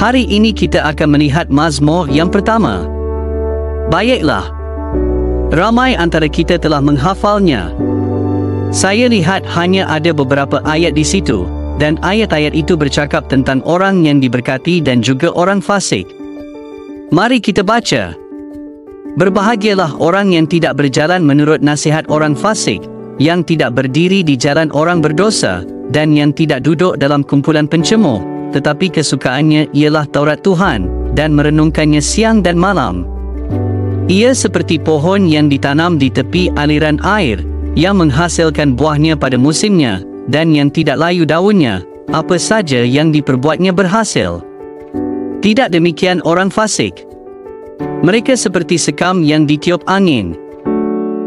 Hari ini kita akan melihat Mazmur yang pertama. Baiklah, ramai antara kita telah menghafalnya. Saya lihat hanya ada beberapa ayat di situ, dan ayat-ayat itu bercakap tentang orang yang diberkati dan juga orang fasik. Mari kita baca. Berbahagialah orang yang tidak berjalan menurut nasihat orang fasik, yang tidak berdiri di jalan orang berdosa, dan yang tidak duduk dalam kumpulan pencemooh, tetapi kesukaannya ialah Taurat Tuhan, dan merenungkannya siang dan malam. Ia seperti pohon yang ditanam di tepi aliran air, yang menghasilkan buahnya pada musimnya, dan yang tidak layu daunnya, apa saja yang diperbuatnya berhasil. Tidak demikian orang fasik. Mereka seperti sekam yang ditiup angin.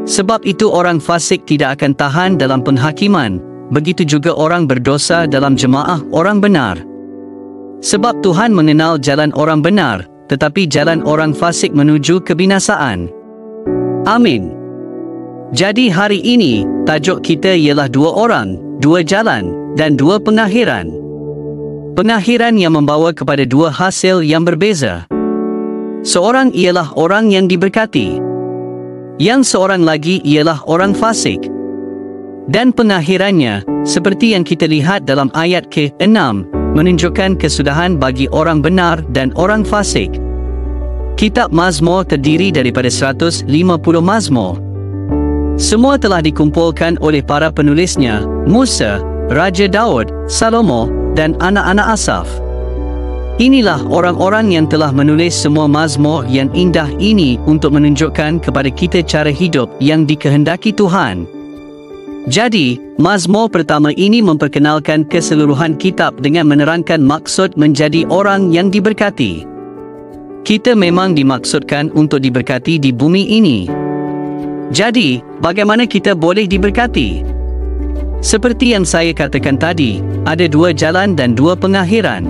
Sebab itu orang fasik tidak akan tahan dalam penghakiman, begitu juga orang berdosa dalam jemaah orang benar. Sebab Tuhan mengenal jalan orang benar, tetapi jalan orang fasik menuju kebinasaan. Amin. Jadi hari ini, tajuk kita ialah dua orang, dua jalan, dan dua pengakhiran. Pengakhiran yang membawa kepada dua hasil yang berbeza. Seorang ialah orang yang diberkati. Yang seorang lagi ialah orang fasik. Dan pengakhirannya, seperti yang kita lihat dalam ayat ke-6, menunjukkan kesudahan bagi orang benar dan orang fasik. Kitab Mazmur terdiri daripada 150 Mazmur. Semua telah dikumpulkan oleh para penulisnya, Musa, Raja Daud, Salomo, dan anak-anak Asaf. Inilah orang-orang yang telah menulis semua mazmur yang indah ini untuk menunjukkan kepada kita cara hidup yang dikehendaki Tuhan. Jadi, mazmur pertama ini memperkenalkan keseluruhan kitab dengan menerangkan maksud menjadi orang yang diberkati. Kita memang dimaksudkan untuk diberkati di bumi ini. Jadi, bagaimana kita boleh diberkati? Seperti yang saya katakan tadi, ada dua jalan dan dua pengakhiran.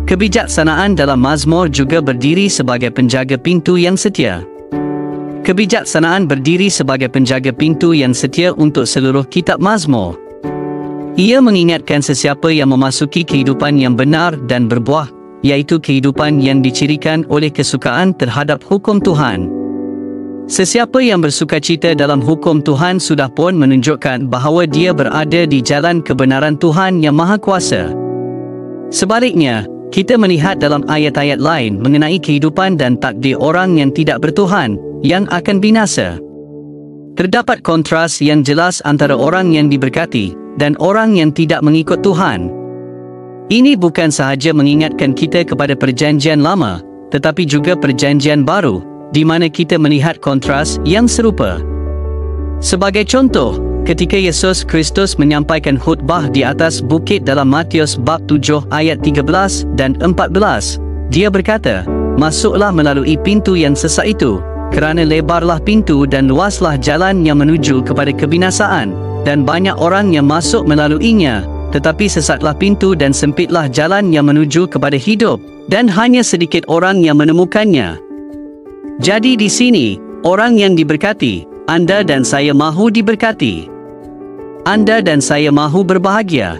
Kebijaksanaan dalam Mazmur juga berdiri sebagai penjaga pintu yang setia. Kebijaksanaan berdiri sebagai penjaga pintu yang setia untuk seluruh kitab Mazmur. Ia mengingatkan sesiapa yang memasuki kehidupan yang benar dan berbuah, iaitu kehidupan yang dicirikan oleh kesukaan terhadap hukum Tuhan. Sesiapa yang bersukacita dalam hukum Tuhan sudah pun menunjukkan bahawa dia berada di jalan kebenaran Tuhan yang Maha Kuasa. Sebaliknya, kita melihat dalam ayat-ayat lain mengenai kehidupan dan takdir orang yang tidak bertuhan, yang akan binasa. Terdapat kontras yang jelas antara orang yang diberkati dan orang yang tidak mengikut Tuhan. Ini bukan sahaja mengingatkan kita kepada perjanjian lama, tetapi juga perjanjian baru, di mana kita melihat kontras yang serupa. Sebagai contoh, ketika Yesus Kristus menyampaikan khutbah di atas bukit dalam Matius bab 7 ayat 13 dan 14, dia berkata, "Masuklah melalui pintu yang sesak itu, kerana lebarlah pintu dan luaslah jalan yang menuju kepada kebinasaan, dan banyak orang yang masuk melaluinya, tetapi sesatlah pintu dan sempitlah jalan yang menuju kepada hidup, dan hanya sedikit orang yang menemukannya." Jadi di sini, orang yang diberkati, Anda dan saya mahu diberkati. Anda dan saya mahu berbahagia.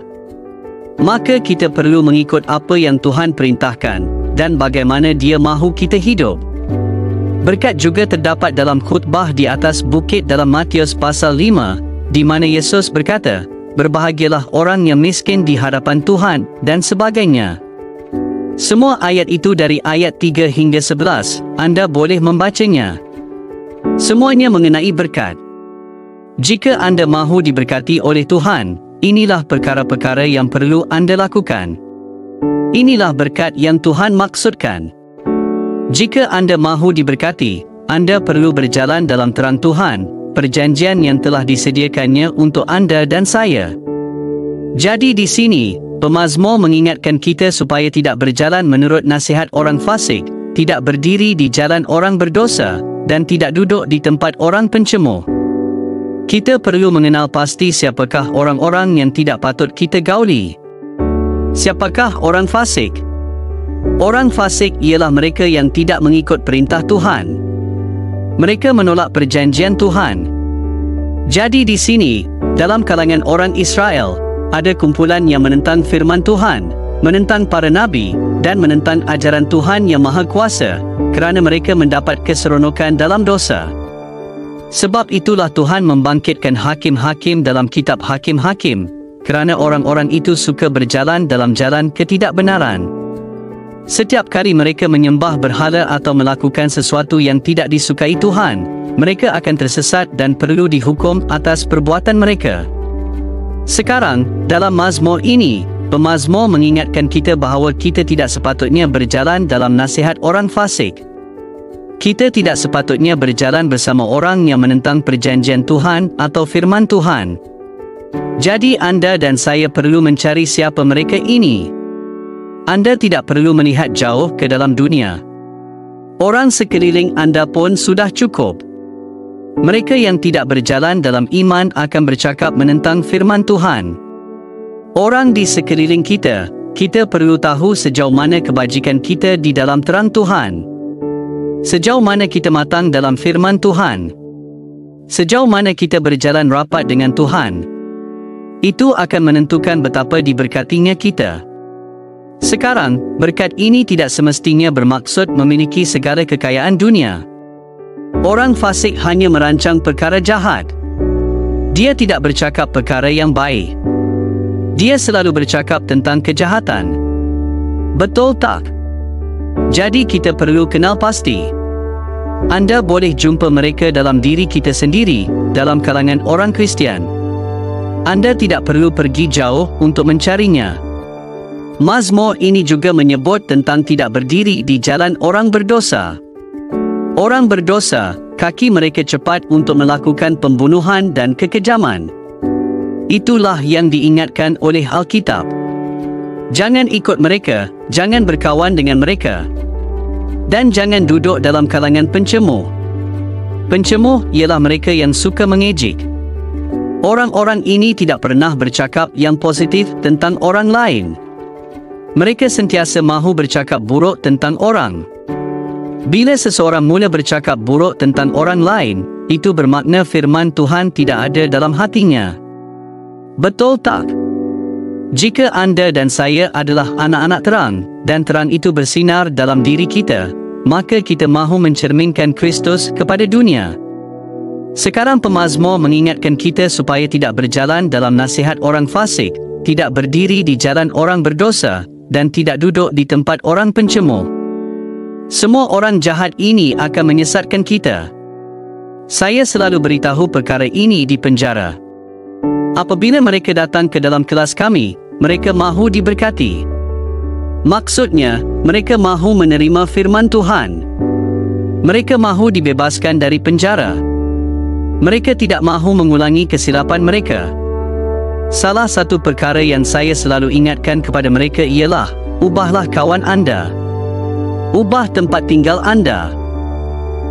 Maka kita perlu mengikut apa yang Tuhan perintahkan, dan bagaimana Dia mahu kita hidup. Berkat juga terdapat dalam khutbah di atas bukit dalam Matius pasal 5, di mana Yesus berkata, "Berbahagialah orang yang miskin di hadapan Tuhan," dan sebagainya. Semua ayat itu dari ayat 3 hingga 11, Anda boleh membacanya. Semuanya mengenai berkat. Jika Anda mahu diberkati oleh Tuhan, inilah perkara-perkara yang perlu Anda lakukan. Inilah berkat yang Tuhan maksudkan. Jika Anda mahu diberkati, Anda perlu berjalan dalam terang Tuhan, perjanjian yang telah disediakannya untuk Anda dan saya. Jadi di sini, pemazmur mengingatkan kita supaya tidak berjalan menurut nasihat orang fasik, tidak berdiri di jalan orang berdosa, dan tidak duduk di tempat orang pencemooh. Kita perlu mengenal pasti siapakah orang-orang yang tidak patut kita gauli. Siapakah orang fasik? Orang fasik ialah mereka yang tidak mengikut perintah Tuhan. Mereka menolak perjanjian Tuhan. Jadi di sini, dalam kalangan orang Israel, ada kumpulan yang menentang firman Tuhan, menentang para nabi, dan menentang ajaran Tuhan yang Maha Kuasa, kerana mereka mendapat keseronokan dalam dosa. Sebab itulah Tuhan membangkitkan hakim-hakim dalam kitab Hakim-Hakim, kerana orang-orang itu suka berjalan dalam jalan ketidakbenaran. Setiap kali mereka menyembah berhala atau melakukan sesuatu yang tidak disukai Tuhan, mereka akan tersesat dan perlu dihukum atas perbuatan mereka. Sekarang, dalam mazmur ini, pemazmur mengingatkan kita bahawa kita tidak sepatutnya berjalan dalam nasihat orang fasik. Kita tidak sepatutnya berjalan bersama orang yang menentang perjanjian Tuhan atau firman Tuhan. Jadi anda dan saya perlu mencari siapa mereka ini. Anda tidak perlu melihat jauh ke dalam dunia. Orang sekeliling anda pun sudah cukup. Mereka yang tidak berjalan dalam iman akan bercakap menentang firman Tuhan. Orang di sekeliling kita, kita perlu tahu sejauh mana kebajikan kita di dalam terang Tuhan. Sejauh mana kita matang dalam firman Tuhan. Sejauh mana kita berjalan rapat dengan Tuhan. Itu akan menentukan betapa diberkatinya kita. Sekarang, berkat ini tidak semestinya bermaksud memiliki segala kekayaan dunia. Orang fasik hanya merancang perkara jahat. Dia tidak bercakap perkara yang baik. Dia selalu bercakap tentang kejahatan. Betul tak? Jadi kita perlu kenal pasti. Anda boleh jumpa mereka dalam diri kita sendiri, dalam kalangan orang Kristian. Anda tidak perlu pergi jauh untuk mencarinya. Mazmur ini juga menyebut tentang tidak berdiri di jalan orang berdosa. Orang berdosa, kaki mereka cepat untuk melakukan pembunuhan dan kekejaman. Itulah yang diingatkan oleh Alkitab. Jangan ikut mereka, jangan berkawan dengan mereka. Dan jangan duduk dalam kalangan pencemuh. Pencemuh ialah mereka yang suka mengejek. Orang-orang ini tidak pernah bercakap yang positif tentang orang lain. Mereka sentiasa mahu bercakap buruk tentang orang. Bila seseorang mula bercakap buruk tentang orang lain, itu bermakna firman Tuhan tidak ada dalam hatinya. Betul tak? Jika anda dan saya adalah anak-anak terang, dan terang itu bersinar dalam diri kita, maka kita mahu mencerminkan Kristus kepada dunia. Sekarang pemazmur mengingatkan kita supaya tidak berjalan dalam nasihat orang fasik, tidak berdiri di jalan orang berdosa, dan tidak duduk di tempat orang pencemuh. Semua orang jahat ini akan menyesatkan kita. Saya selalu beritahu perkara ini di penjara. Apabila mereka datang ke dalam kelas kami, mereka mahu diberkati. Maksudnya, mereka mahu menerima firman Tuhan. Mereka mahu dibebaskan dari penjara. Mereka tidak mahu mengulangi kesilapan mereka. Salah satu perkara yang saya selalu ingatkan kepada mereka ialah, ubahlah kawan anda. Ubah tempat tinggal anda.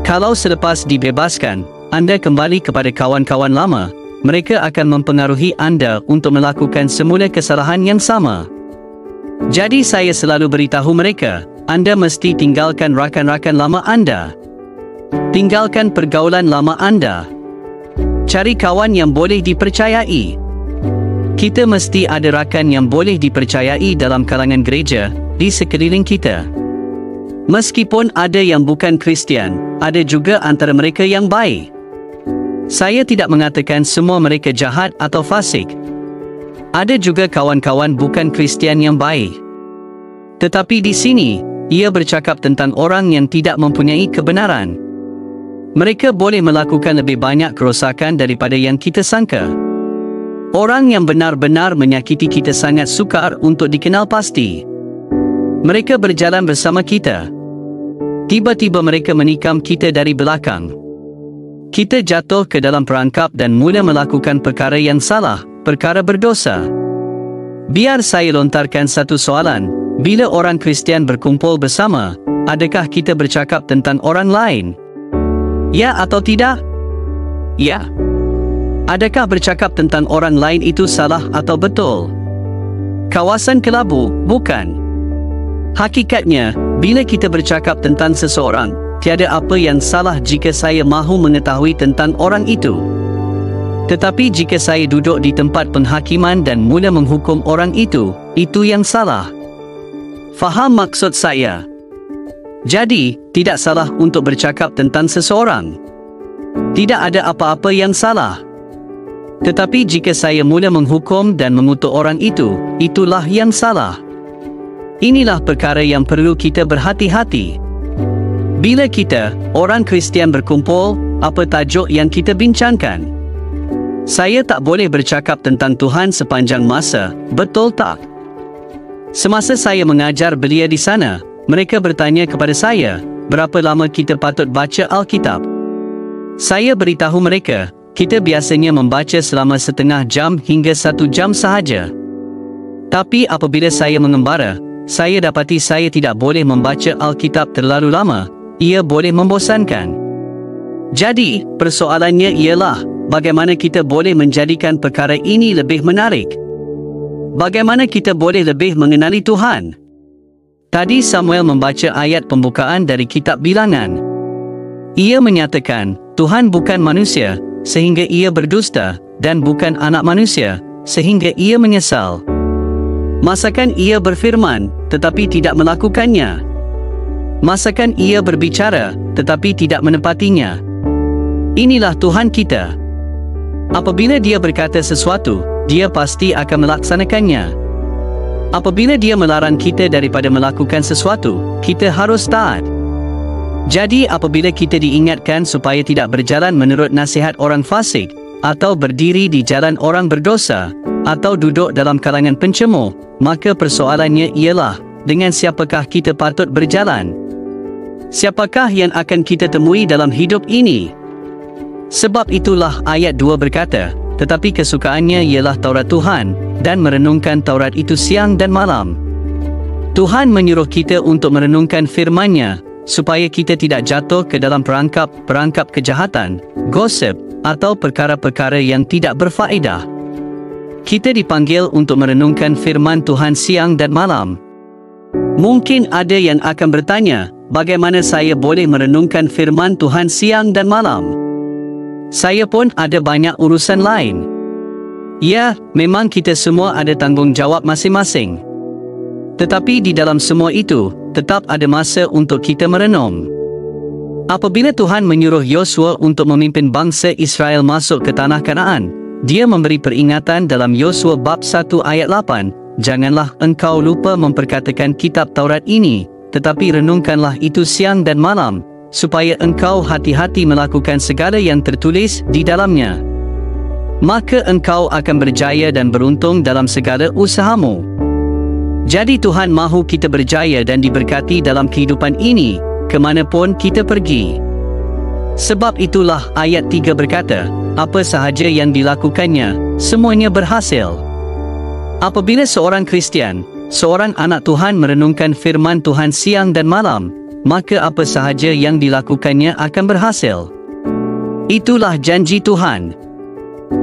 Kalau selepas dibebaskan, anda kembali kepada kawan-kawan lama, mereka akan mempengaruhi anda untuk melakukan semula kesalahan yang sama. Jadi saya selalu beritahu mereka, anda mesti tinggalkan rakan-rakan lama anda. Tinggalkan pergaulan lama anda. Cari kawan yang boleh dipercayai. Kita mesti ada rakan yang boleh dipercayai dalam kalangan gereja, di sekeliling kita. Meskipun ada yang bukan Kristian, ada juga antara mereka yang baik. Saya tidak mengatakan semua mereka jahat atau fasik. Ada juga kawan-kawan bukan Kristian yang baik. Tetapi di sini, ia bercakap tentang orang yang tidak mempunyai kebenaran. Mereka boleh melakukan lebih banyak kerosakan daripada yang kita sangka. Orang yang benar-benar menyakiti kita sangat sukar untuk dikenal pasti. Mereka berjalan bersama kita. Tiba-tiba mereka menikam kita dari belakang. Kita jatuh ke dalam perangkap dan mula melakukan perkara yang salah, perkara berdosa. Biar saya lontarkan satu soalan. Bila orang Kristian berkumpul bersama, adakah kita bercakap tentang orang lain? Ya atau tidak? Ya. Adakah bercakap tentang orang lain itu salah atau betul? Kawasan kelabu, bukan. Hakikatnya, bila kita bercakap tentang seseorang, tiada apa yang salah jika saya mahu mengetahui tentang orang itu. Tetapi jika saya duduk di tempat penghakiman dan mula menghukum orang itu yang salah. Faham maksud saya? Jadi, tidak salah untuk bercakap tentang seseorang. Tidak ada apa-apa yang salah. Tetapi jika saya mula menghukum dan mengutuk orang itu, itulah yang salah. Inilah perkara yang perlu kita berhati-hati. Bila kita, orang Kristian berkumpul, apa tajuk yang kita bincangkan? Saya tak boleh bercakap tentang Tuhan sepanjang masa, betul tak? Semasa saya mengajar belia di sana, mereka bertanya kepada saya, berapa lama kita patut baca Alkitab? Saya beritahu mereka, kita biasanya membaca selama setengah jam hingga 1 jam sahaja. Tapi apabila saya mengembara, saya dapati saya tidak boleh membaca Alkitab terlalu lama, ia boleh membosankan. Jadi, persoalannya ialah, bagaimana kita boleh menjadikan perkara ini lebih menarik? Bagaimana kita boleh lebih mengenali Tuhan? Tadi Samuel membaca ayat pembukaan dari kitab Bilangan. Ia menyatakan, Tuhan bukan manusia, sehingga ia berdusta, dan bukan anak manusia, sehingga ia menyesal. Masakan ia berfirman, tetapi tidak melakukannya? Masakan ia berbicara, tetapi tidak menepatinya? Inilah Tuhan kita. Apabila dia berkata sesuatu, dia pasti akan melaksanakannya. Apabila dia melarang kita daripada melakukan sesuatu, kita harus taat. Jadi apabila kita diingatkan supaya tidak berjalan menurut nasihat orang fasik, atau berdiri di jalan orang berdosa, atau duduk dalam kalangan pencemooh, maka persoalannya ialah, dengan siapakah kita patut berjalan? Siapakah yang akan kita temui dalam hidup ini? Sebab itulah ayat 2 berkata, tetapi kesukaannya ialah Taurat Tuhan, dan merenungkan Taurat itu siang dan malam. Tuhan menyuruh kita untuk merenungkan firman-Nya, supaya kita tidak jatuh ke dalam perangkap kejahatan, gosip, atau perkara-perkara yang tidak berfaedah. Kita dipanggil untuk merenungkan firman Tuhan siang dan malam. Mungkin ada yang akan bertanya, bagaimana saya boleh merenungkan firman Tuhan siang dan malam? Saya pun ada banyak urusan lain. Ya, memang kita semua ada tanggungjawab masing-masing. Tetapi di dalam semua itu, tetap ada masa untuk kita merenung. Apabila Tuhan menyuruh Yosua untuk memimpin bangsa Israel masuk ke tanah Kanaan, Dia memberi peringatan dalam Yosua bab 1 ayat 8, janganlah engkau lupa memperkatakan kitab Taurat ini, tetapi renungkanlah itu siang dan malam, supaya engkau hati-hati melakukan segala yang tertulis di dalamnya. Maka engkau akan berjaya dan beruntung dalam segala usahamu. Jadi Tuhan mahu kita berjaya dan diberkati dalam kehidupan ini, kemanapun kita pergi. Sebab itulah ayat 3 berkata, apa sahaja yang dilakukannya, semuanya berhasil. Apabila seorang Kristian, seorang anak Tuhan merenungkan firman Tuhan siang dan malam, maka apa sahaja yang dilakukannya akan berhasil. Itulah janji Tuhan.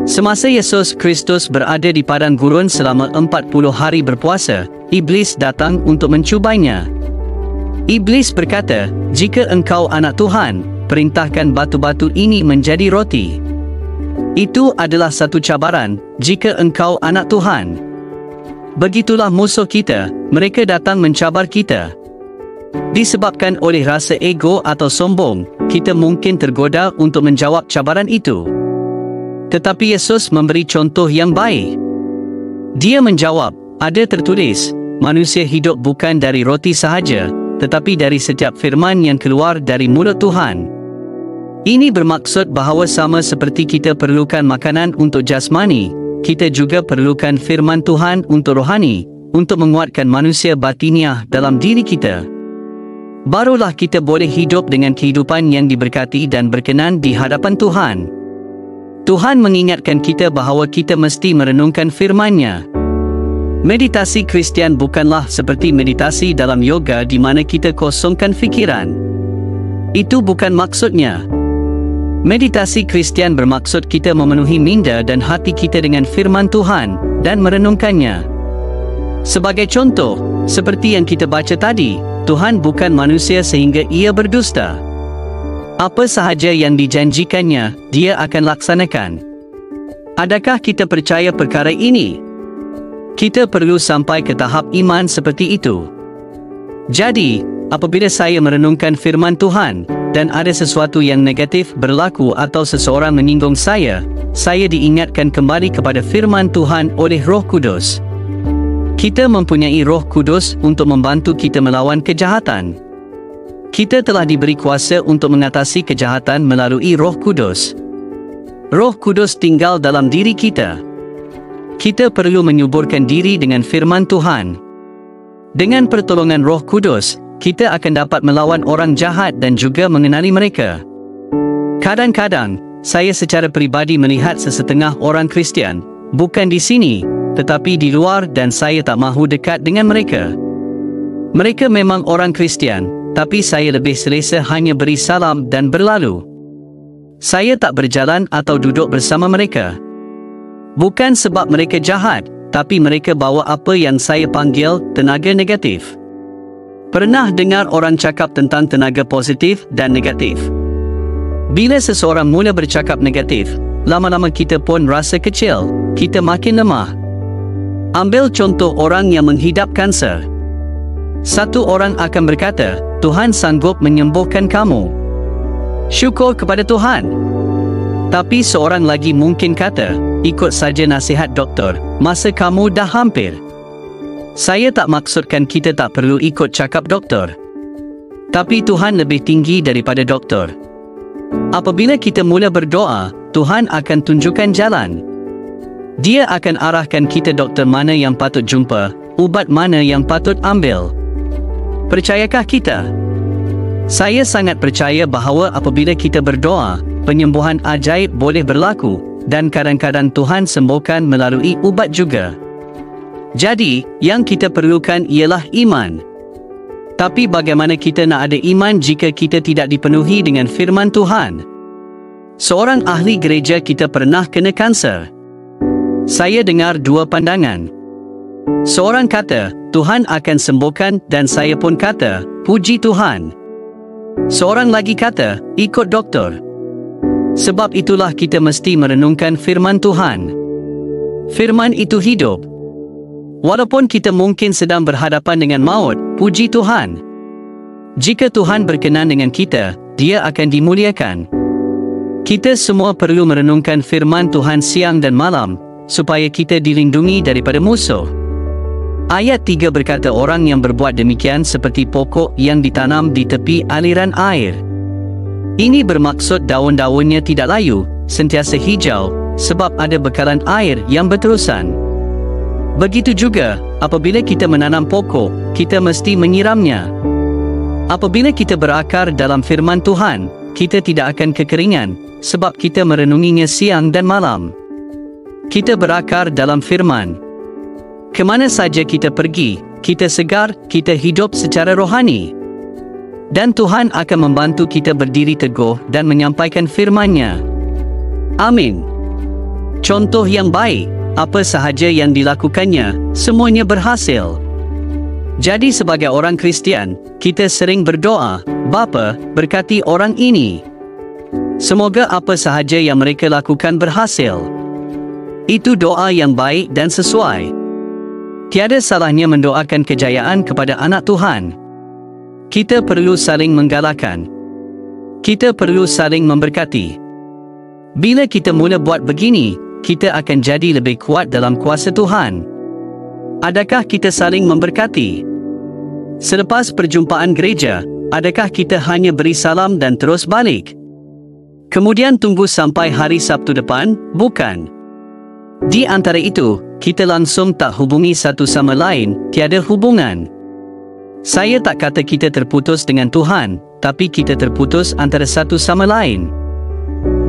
Semasa Yesus Kristus berada di padang gurun selama 40 hari berpuasa, Iblis datang untuk mencubanya. Iblis berkata, jika engkau anak Tuhan, perintahkan batu-batu ini menjadi roti. Itu adalah satu cabaran, jika engkau anak Tuhan. Begitulah musuh kita, mereka datang mencabar kita. Disebabkan oleh rasa ego atau sombong, kita mungkin tergoda untuk menjawab cabaran itu. Tetapi Yesus memberi contoh yang baik. Dia menjawab, ada tertulis, manusia hidup bukan dari roti sahaja, tetapi dari setiap firman yang keluar dari mulut Tuhan. Ini bermaksud bahawa sama seperti kita perlukan makanan untuk jasmani, kita juga perlukan firman Tuhan untuk rohani, untuk menguatkan manusia batiniah dalam diri kita. Barulah kita boleh hidup dengan kehidupan yang diberkati dan berkenan di hadapan Tuhan. Tuhan mengingatkan kita bahawa kita mesti merenungkan firman-Nya. Meditasi Kristian bukanlah seperti meditasi dalam yoga di mana kita kosongkan fikiran. Itu bukan maksudnya. Meditasi Kristian bermaksud kita memenuhi minda dan hati kita dengan firman Tuhan dan merenungkannya. Sebagai contoh, seperti yang kita baca tadi, Tuhan bukan manusia sehingga ia berdusta. Apa sahaja yang dijanjikannya, Dia akan laksanakan. Adakah kita percaya perkara ini? Kita perlu sampai ke tahap iman seperti itu. Jadi, apabila saya merenungkan firman Tuhan, dan ada sesuatu yang negatif berlaku atau seseorang menyinggung saya diingatkan kembali kepada firman Tuhan oleh Roh Kudus. Kita mempunyai Roh Kudus untuk membantu kita melawan kejahatan. Kita telah diberi kuasa untuk mengatasi kejahatan melalui Roh Kudus. Roh Kudus tinggal dalam diri kita. Kita perlu menyuburkan diri dengan firman Tuhan. Dengan pertolongan Roh Kudus, kita akan dapat melawan orang jahat dan juga mengenali mereka. Kadang-kadang, saya secara peribadi melihat sesetengah orang Kristian, bukan di sini, tetapi di luar, dan saya tak mahu dekat dengan mereka. Mereka memang orang Kristian, tapi saya lebih selesa hanya beri salam dan berlalu. Saya tak berjalan atau duduk bersama mereka. Bukan sebab mereka jahat, tapi mereka bawa apa yang saya panggil tenaga negatif. Pernah dengar orang cakap tentang tenaga positif dan negatif? Bila seseorang mula bercakap negatif, lama-lama kita pun rasa kecil, kita makin lemah. Ambil contoh orang yang menghidap kanser. Satu orang akan berkata, Tuhan sanggup menyembuhkan kamu. Syukur kepada Tuhan. Tapi seorang lagi mungkin kata, ikut saja nasihat doktor, masa kamu dah hampir. Saya tak maksudkan kita tak perlu ikut cakap doktor. Tapi Tuhan lebih tinggi daripada doktor. Apabila kita mula berdoa, Tuhan akan tunjukkan jalan. Dia akan arahkan kita doktor mana yang patut jumpa, ubat mana yang patut ambil. Percayakah kita? Saya sangat percaya bahawa apabila kita berdoa, penyembuhan ajaib boleh berlaku, dan kadang-kadang Tuhan sembuhkan melalui ubat juga. Jadi, yang kita perlukan ialah iman. Tapi bagaimana kita nak ada iman jika kita tidak dipenuhi dengan firman Tuhan? Seorang ahli gereja kita pernah kena kanser. Saya dengar dua pandangan. Seorang kata, Tuhan akan sembuhkan, dan saya pun kata, puji Tuhan. Seorang lagi kata, ikut doktor. Sebab itulah kita mesti merenungkan firman Tuhan. Firman itu hidup. Walaupun kita mungkin sedang berhadapan dengan maut, puji Tuhan. Jika Tuhan berkenan dengan kita, Dia akan dimuliakan. Kita semua perlu merenungkan firman Tuhan siang dan malam, supaya kita dilindungi daripada musuh. Ayat 3 berkata orang yang berbuat demikian seperti pokok yang ditanam di tepi aliran air. Ini bermaksud daun-daunnya tidak layu, sentiasa hijau, sebab ada bekalan air yang berterusan. Begitu juga, apabila kita menanam pokok, kita mesti menyiramnya. Apabila kita berakar dalam firman Tuhan, kita tidak akan kekeringan, sebab kita merenunginya siang dan malam. Kita berakar dalam firman. Kemana saja kita pergi, kita segar, kita hidup secara rohani. Dan Tuhan akan membantu kita berdiri teguh dan menyampaikan firman-Nya. Amin. Contoh yang baik. Apa sahaja yang dilakukannya, semuanya berhasil. Jadi sebagai orang Kristian, kita sering berdoa, Bapa, berkati orang ini. Semoga apa sahaja yang mereka lakukan berhasil. Itu doa yang baik dan sesuai. Tiada salahnya mendoakan kejayaan kepada anak Tuhan. Kita perlu saling menggalakkan. Kita perlu saling memberkati. Bila kita mula buat begini, kita akan jadi lebih kuat dalam kuasa Tuhan. Adakah kita saling memberkati? Selepas perjumpaan gereja, adakah kita hanya beri salam dan terus balik? Kemudian tunggu sampai hari Sabtu depan? Bukan. Di antara itu, kita langsung tak hubungi satu sama lain, tiada hubungan. Saya tak kata kita terputus dengan Tuhan, tapi kita terputus antara satu sama lain.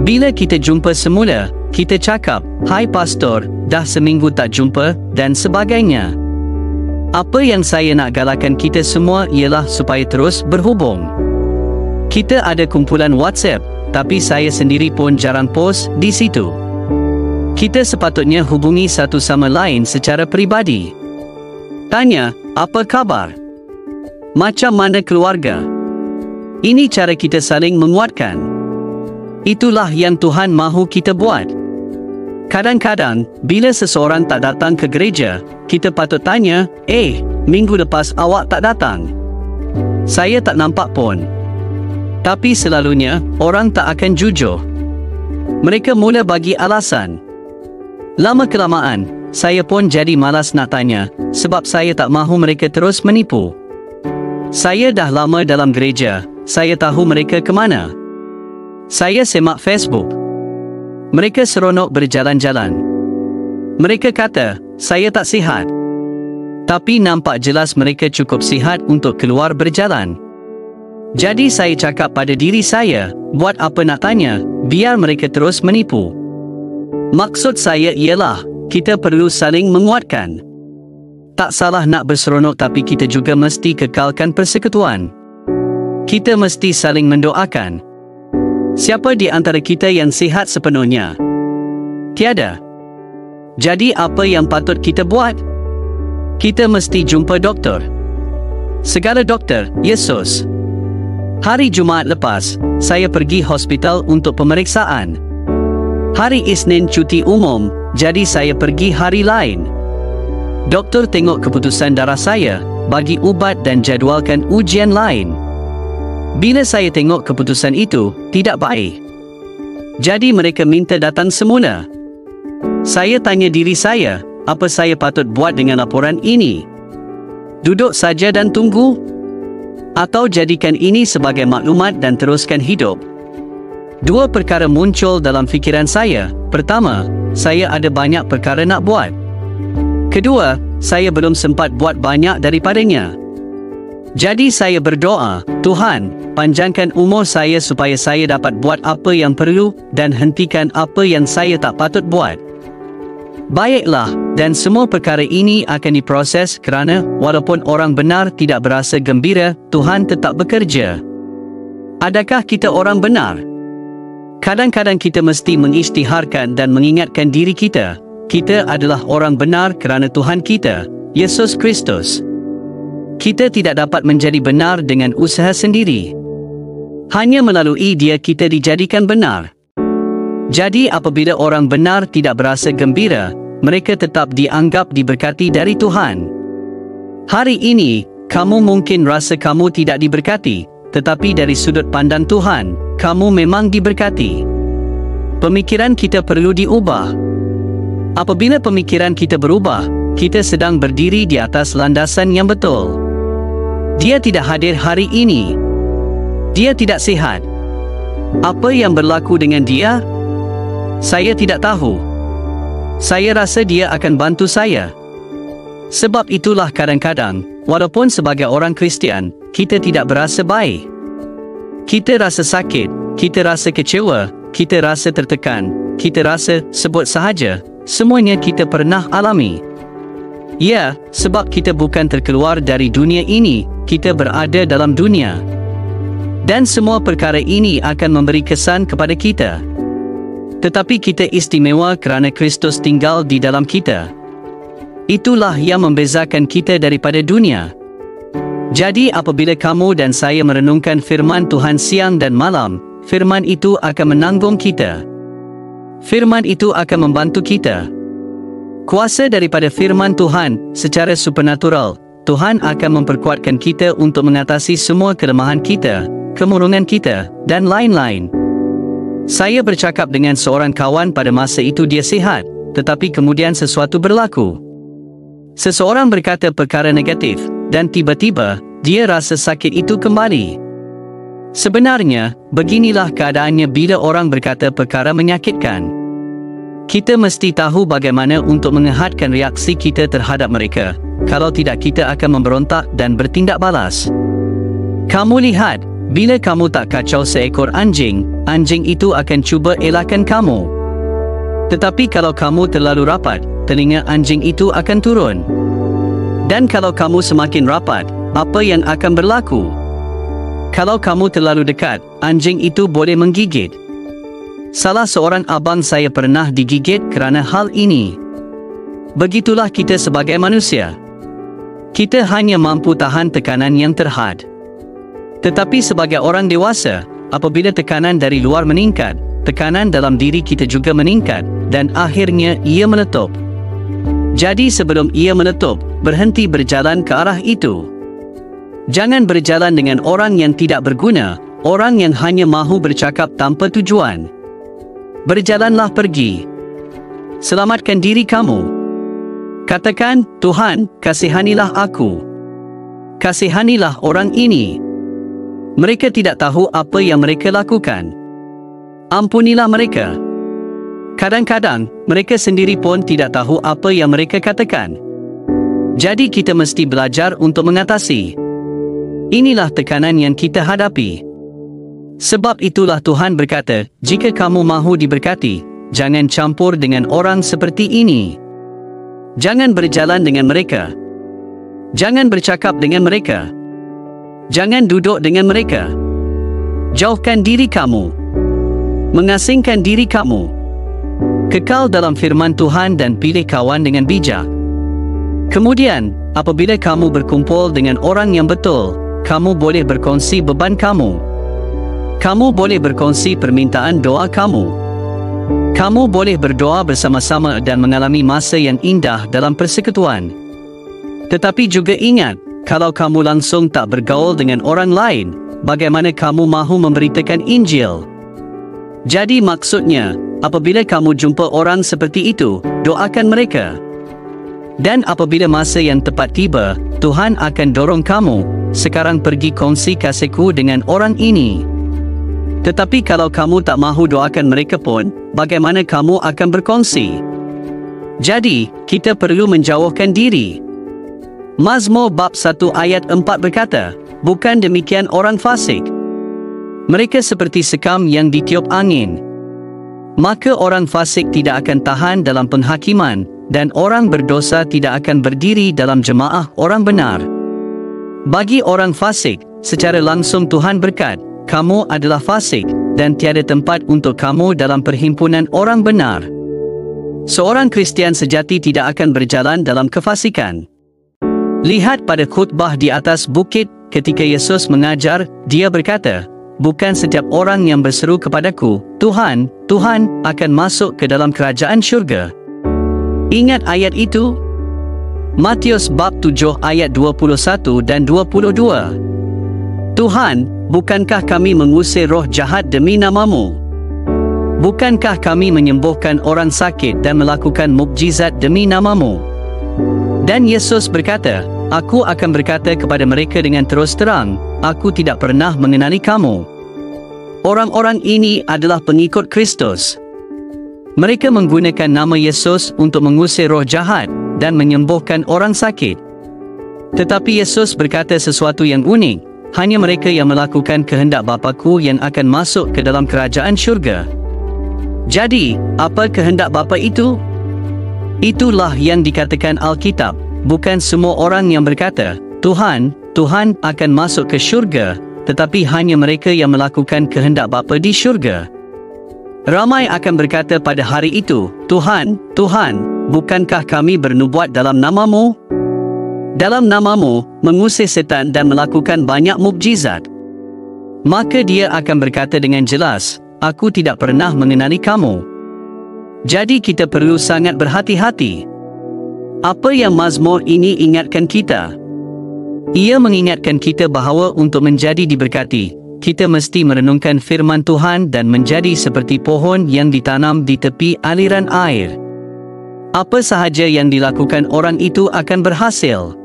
Bila kita jumpa semula, kita cakap, "Hai pastor, dah seminggu tak jumpa," dan sebagainya. Apa yang saya nak galakkan kita semua ialah supaya terus berhubung. Kita ada kumpulan WhatsApp, tapi saya sendiri pun jarang post di situ. Kita sepatutnya hubungi satu sama lain secara peribadi. Tanya, apa khabar? Macam mana keluarga? Ini cara kita saling menguatkan. Itulah yang Tuhan mahu kita buat. Kadang-kadang, bila seseorang tak datang ke gereja, kita patut tanya, minggu lepas awak tak datang. Saya tak nampak pun. Tapi selalunya, orang tak akan jujur. Mereka mula bagi alasan. Lama-kelamaan, saya pun jadi malas nak tanya, sebab saya tak mahu mereka terus menipu. Saya dah lama dalam gereja, saya tahu mereka ke mana. Saya semak Facebook. Mereka seronok berjalan-jalan. Mereka kata, saya tak sihat. Tapi nampak jelas mereka cukup sihat untuk keluar berjalan. Jadi saya cakap pada diri saya, buat apa nak tanya, biar mereka terus menipu. Maksud saya ialah, kita perlu saling menguatkan. Tak salah nak berseronok, tapi kita juga mesti kekalkan persekutuan. Kita mesti saling mendoakan. Siapa di antara kita yang sihat sepenuhnya? Tiada. Jadi apa yang patut kita buat? Kita mesti jumpa doktor. Segala doktor, Yesus. Hari Jumaat lepas, saya pergi hospital untuk pemeriksaan. Hari Isnin cuti umum, jadi saya pergi hari lain. Doktor tengok keputusan darah saya, bagi ubat dan jadualkan ujian lain. Bila saya tengok keputusan itu, tidak baik. Jadi mereka minta datang semula. Saya tanya diri saya, apa saya patut buat dengan laporan ini? Duduk saja dan tunggu? Atau jadikan ini sebagai maklumat dan teruskan hidup? Dua perkara muncul dalam fikiran saya. Pertama, saya ada banyak perkara nak buat. Kedua, saya belum sempat buat banyak daripadanya. Jadi saya berdoa, Tuhan, panjangkan umur saya supaya saya dapat buat apa yang perlu dan hentikan apa yang saya tak patut buat. Baiklah, dan semua perkara ini akan diproses kerana walaupun orang benar tidak berasa gembira, Tuhan tetap bekerja. Adakah kita orang benar? Kadang-kadang kita mesti mengisytiharkan dan mengingatkan diri kita, kita adalah orang benar kerana Tuhan kita, Yesus Kristus. Kita tidak dapat menjadi benar dengan usaha sendiri. Hanya melalui Dia kita dijadikan benar. Jadi apabila orang benar tidak berasa gembira, mereka tetap dianggap diberkati dari Tuhan. Hari ini, kamu mungkin rasa kamu tidak diberkati, tetapi dari sudut pandang Tuhan, kamu memang diberkati. Pemikiran kita perlu diubah. Apabila pemikiran kita berubah, kita sedang berdiri di atas landasan yang betul. Dia tidak hadir hari ini. Dia tidak sihat. Apa yang berlaku dengan dia? Saya tidak tahu. Saya rasa dia akan bantu saya. Sebab itulah kadang-kadang, walaupun sebagai orang Kristian, kita tidak berasa baik. Kita rasa sakit, kita rasa kecewa, kita rasa tertekan, kita rasa sebut sahaja, semuanya kita pernah alami. Ya, sebab kita bukan terkeluar dari dunia ini, kita berada dalam dunia. Dan semua perkara ini akan memberi kesan kepada kita. Tetapi kita istimewa kerana Kristus tinggal di dalam kita. Itulah yang membezakan kita daripada dunia. Jadi apabila kamu dan saya merenungkan firman Tuhan siang dan malam, firman itu akan menanggung kita. Firman itu akan membantu kita. Kuasa daripada firman Tuhan, secara supernatural, Tuhan akan memperkuatkan kita untuk mengatasi semua kelemahan kita, kemurungan kita, dan lain-lain. Saya bercakap dengan seorang kawan pada masa itu dia sihat, tetapi kemudian sesuatu berlaku. Seseorang berkata perkara negatif, dan tiba-tiba, dia rasa sakit itu kembali. Sebenarnya, beginilah keadaannya bila orang berkata perkara menyakitkan. Kita mesti tahu bagaimana untuk mengehatkan reaksi kita terhadap mereka. Kalau tidak, kita akan memberontak dan bertindak balas. Kamu lihat, bila kamu tak kacau seekor anjing, anjing itu akan cuba elakkan kamu. Tetapi kalau kamu terlalu rapat, telinga anjing itu akan turun. Dan kalau kamu semakin rapat, apa yang akan berlaku? Kalau kamu terlalu dekat, anjing itu boleh menggigit. Salah seorang abang saya pernah digigit kerana hal ini. Begitulah kita sebagai manusia. Kita hanya mampu tahan tekanan yang terhad. Tetapi sebagai orang dewasa, apabila tekanan dari luar meningkat, tekanan dalam diri kita juga meningkat, dan akhirnya ia meletup. Jadi sebelum ia meletup, berhenti berjalan ke arah itu. Jangan berjalan dengan orang yang tidak berguna, orang yang hanya mahu bercakap tanpa tujuan. Berjalanlah pergi. Selamatkan diri kamu. Katakan, Tuhan, kasihanilah aku. Kasihanilah orang ini. Mereka tidak tahu apa yang mereka lakukan. Ampunilah mereka. Kadang-kadang, mereka sendiri pun tidak tahu apa yang mereka katakan. Jadi kita mesti belajar untuk mengatasi. Inilah tekanan yang kita hadapi. Sebab itulah Tuhan berkata, jika kamu mahu diberkati, jangan campur dengan orang seperti ini. Jangan berjalan dengan mereka. Jangan bercakap dengan mereka. Jangan duduk dengan mereka. Jauhkan diri kamu. Mengasingkan diri kamu. Kekal dalam firman Tuhan dan pilih kawan dengan bijak. Kemudian, apabila kamu berkumpul dengan orang yang betul, kamu boleh berkongsi beban kamu. Kamu boleh berkongsi permintaan doa kamu. Kamu boleh berdoa bersama-sama dan mengalami masa yang indah dalam persekutuan. Tetapi juga ingat, kalau kamu langsung tak bergaul dengan orang lain, bagaimana kamu mahu memberitakan Injil? Jadi maksudnya, apabila kamu jumpa orang seperti itu, doakan mereka. Dan apabila masa yang tepat tiba, Tuhan akan dorong kamu, sekarang pergi kongsi kasihku dengan orang ini. Tetapi kalau kamu tak mahu doakan mereka pun, bagaimana kamu akan berkongsi? Jadi, kita perlu menjauhkan diri. Mazmur bab 1 ayat 4 berkata, bukan demikian orang fasik. Mereka seperti sekam yang ditiup angin. Maka orang fasik tidak akan tahan dalam penghakiman, dan orang berdosa tidak akan berdiri dalam jemaah orang benar. Bagi orang fasik, secara langsung Tuhan berkat, kamu adalah fasik, dan tiada tempat untuk kamu dalam perhimpunan orang benar. Seorang Kristian sejati tidak akan berjalan dalam kefasikan. Lihat pada khutbah di atas bukit, ketika Yesus mengajar, dia berkata, bukan setiap orang yang berseru kepadaku, Tuhan, Tuhan, akan masuk ke dalam kerajaan syurga. Ingat ayat itu? Matius bab 7 ayat 21 dan 22. Tuhan, bukankah kami mengusir roh jahat demi namamu? Bukankah kami menyembuhkan orang sakit dan melakukan mukjizat demi namamu? Dan Yesus berkata, aku akan berkata kepada mereka dengan terus terang, aku tidak pernah mengenali kamu. Orang-orang ini adalah pengikut Kristus. Mereka menggunakan nama Yesus untuk mengusir roh jahat dan menyembuhkan orang sakit. Tetapi Yesus berkata sesuatu yang unik, hanya mereka yang melakukan kehendak Bapaku yang akan masuk ke dalam kerajaan syurga. Jadi, apa kehendak Bapa itu? Itulah yang dikatakan Alkitab, bukan semua orang yang berkata, Tuhan, Tuhan akan masuk ke syurga, tetapi hanya mereka yang melakukan kehendak Bapa di syurga. Ramai akan berkata pada hari itu, Tuhan, Tuhan, bukankah kami bernubuat dalam namamu? Dalam namamu, mengusir setan dan melakukan banyak mukjizat. Maka dia akan berkata dengan jelas, aku tidak pernah mengenali kamu. Jadi kita perlu sangat berhati-hati. Apa yang Mazmur ini ingatkan kita? Ia mengingatkan kita bahawa untuk menjadi diberkati, kita mesti merenungkan firman Tuhan dan menjadi seperti pohon yang ditanam di tepi aliran air. Apa sahaja yang dilakukan orang itu akan berhasil.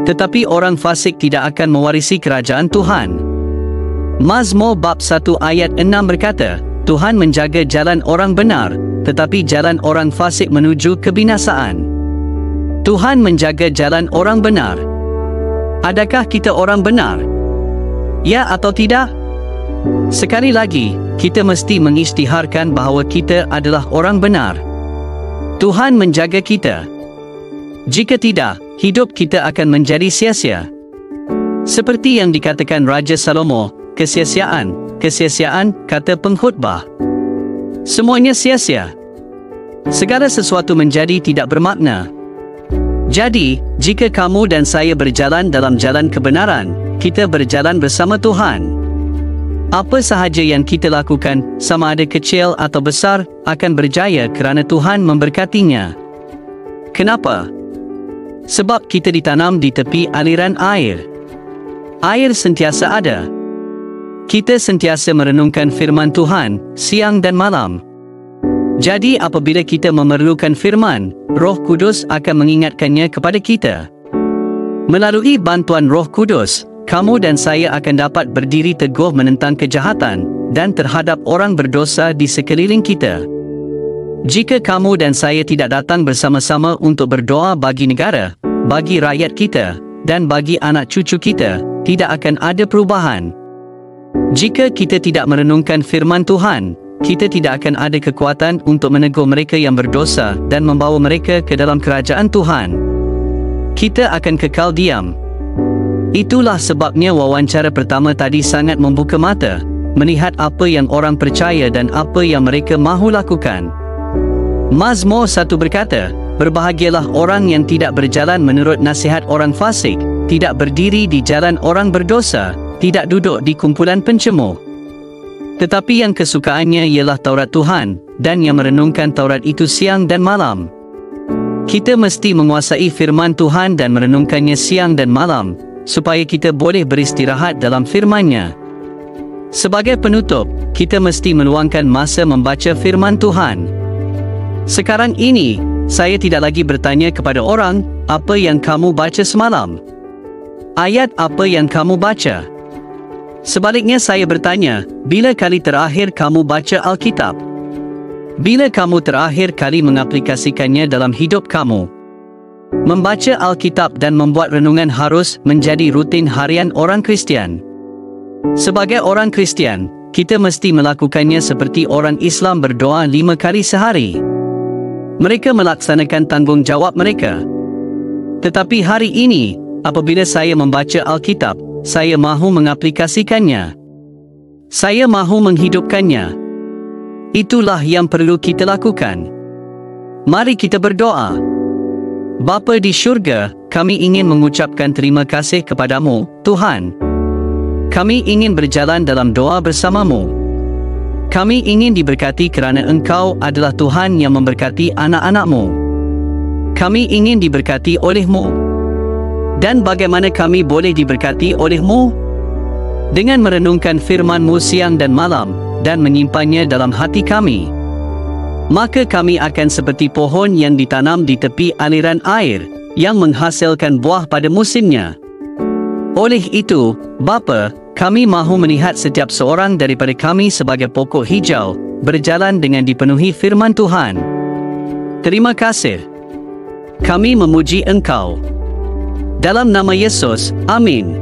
Tetapi orang fasik tidak akan mewarisi kerajaan Tuhan. Mazmur bab 1 ayat 6 berkata, Tuhan menjaga jalan orang benar, tetapi jalan orang fasik menuju kebinasaan. Tuhan menjaga jalan orang benar. Adakah kita orang benar? Ya atau tidak? Sekali lagi, kita mesti mengisytiharkan bahawa kita adalah orang benar. Tuhan menjaga kita. Jika tidak, hidup kita akan menjadi sia-sia. Seperti yang dikatakan Raja Salomo, kesia-siaan, kata pengkhutbah. Semuanya sia-sia. Segala sesuatu menjadi tidak bermakna. Jadi, jika kamu dan saya berjalan dalam jalan kebenaran, kita berjalan bersama Tuhan. Apa sahaja yang kita lakukan, sama ada kecil atau besar, akan berjaya kerana Tuhan memberkatinya. Kenapa? Sebab kita ditanam di tepi aliran air. Air sentiasa ada. Kita sentiasa merenungkan firman Tuhan, siang dan malam. Jadi apabila kita memerlukan firman, Roh Kudus akan mengingatkannya kepada kita. Melalui bantuan Roh Kudus, kamu dan saya akan dapat berdiri teguh menentang kejahatan dan terhadap orang berdosa di sekeliling kita. Jika kamu dan saya tidak datang bersama-sama untuk berdoa bagi negara, bagi rakyat kita, dan bagi anak cucu kita, tidak akan ada perubahan. Jika kita tidak merenungkan firman Tuhan, kita tidak akan ada kekuatan untuk menegur mereka yang berdosa dan membawa mereka ke dalam kerajaan Tuhan. Kita akan kekal diam. Itulah sebabnya wawancara pertama tadi sangat membuka mata, melihat apa yang orang percaya dan apa yang mereka mahu lakukan. Mazmur 1 berkata, "Berbahagialah orang yang tidak berjalan menurut nasihat orang fasik, tidak berdiri di jalan orang berdosa, tidak duduk di kumpulan pencemooh. Tetapi yang kesukaannya ialah Taurat Tuhan, dan yang merenungkan Taurat itu siang dan malam." Kita mesti menguasai firman Tuhan dan merenungkannya siang dan malam, supaya kita boleh beristirahat dalam firman-Nya. Sebagai penutup, kita mesti meluangkan masa membaca firman Tuhan. Sekarang ini, saya tidak lagi bertanya kepada orang, "Apa yang kamu baca semalam?" Ayat apa yang kamu baca? Sebaliknya saya bertanya, bila kali terakhir kamu baca Alkitab? Bila kamu terakhir kali mengaplikasikannya dalam hidup kamu? Membaca Alkitab dan membuat renungan harus menjadi rutin harian orang Kristian. Sebagai orang Kristian, kita mesti melakukannya seperti orang Islam berdoa 5 kali sehari. Mereka melaksanakan tanggungjawab mereka. Tetapi hari ini, apabila saya membaca Alkitab, saya mahu mengaplikasikannya. Saya mahu menghidupkannya. Itulah yang perlu kita lakukan. Mari kita berdoa. Bapa di syurga, kami ingin mengucapkan terima kasih kepadamu, Tuhan. Kami ingin berjalan dalam doa bersamamu. Kami ingin diberkati kerana Engkau adalah Tuhan yang memberkati anak-anak-Mu. Kami ingin diberkati oleh-Mu. Dan bagaimana kami boleh diberkati oleh-Mu? Dengan merenungkan firman-Mu siang dan malam, dan menyimpannya dalam hati kami. Maka kami akan seperti pohon yang ditanam di tepi aliran air, yang menghasilkan buah pada musimnya. Oleh itu, Bapa, kami mahu melihat setiap seorang daripada kami sebagai pokok hijau, berjalan dengan dipenuhi firman Tuhan. Terima kasih. Kami memuji Engkau. Dalam nama Yesus, amin.